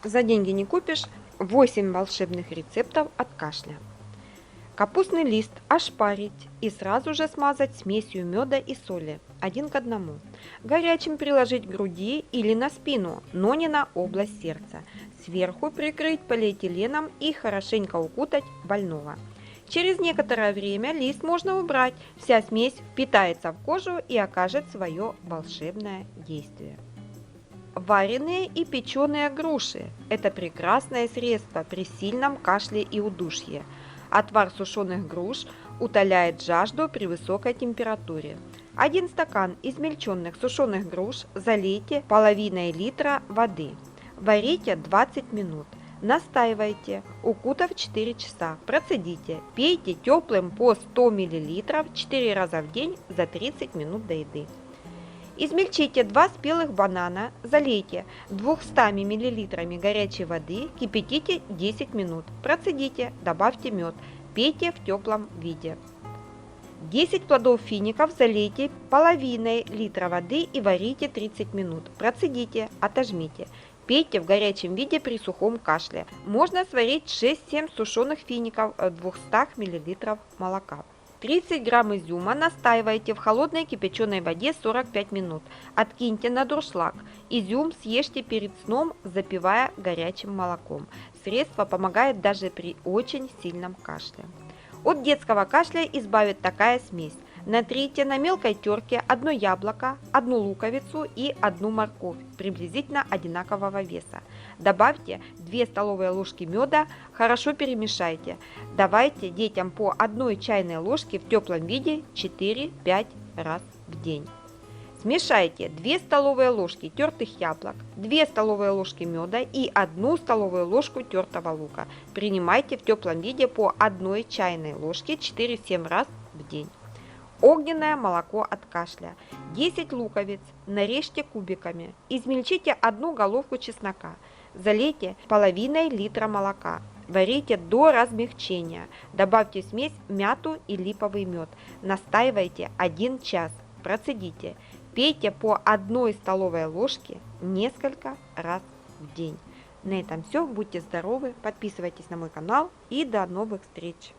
За деньги не купишь 8 волшебных рецептов от кашля. Капустный лист ошпарить и сразу же смазать смесью меда и соли 1 к 1. Горячим приложить к груди или на спину, но не на область сердца. Сверху прикрыть полиэтиленом и хорошенько укутать больного. Через некоторое время лист можно убрать, вся смесь впитается в кожу и окажет свое волшебное действие. Вареные и печеные груши – это прекрасное средство при сильном кашле и удушье. Отвар сушеных груш утоляет жажду при высокой температуре. 1 стакан измельченных сушеных груш залейте половиной литра воды. Варите 20 минут. Настаивайте, укутав 4 часа. Процедите. Пейте теплым по 100 мл 4 раза в день за 30 минут до еды. Измельчите 2 спелых банана, залейте 200 мл горячей воды, кипятите 10 минут, процедите, добавьте мед, пейте в теплом виде. 10 плодов фиников залейте половиной литра воды и варите 30 минут, процедите, отожмите. Пейте в горячем виде при сухом кашле. Можно сварить 6-7 сушеных фиников в 200 мл молока. 30 грамм изюма настаивайте в холодной кипяченой воде 45 минут. Откиньте на дуршлаг. Изюм съешьте перед сном, запивая горячим молоком. Средство помогает даже при очень сильном кашле. От детского кашля избавит такая смесь. Натрите на мелкой терке 1 яблоко, 1 луковицу и 1 морковь приблизительно одинакового веса. Добавьте 2 столовые ложки меда, хорошо перемешайте. Давайте детям по 1 чайной ложке в теплом виде 4-5 раз в день. Смешайте 2 столовые ложки тертых яблок, 2 столовые ложки меда и 1 столовую ложку тертого лука. Принимайте в теплом виде по 1 чайной ложке 4-7 раз в день. Огненное молоко от кашля. 10 луковиц нарежьте кубиками. Измельчите 1 головку чеснока. Залейте половиной литра молока. Варите до размягчения. Добавьте в смесь мяту и липовый мед. Настаивайте 1 час. Процедите. Пейте по 1 столовой ложке несколько раз в день. На этом все. Будьте здоровы, подписывайтесь на мой канал и до новых встреч.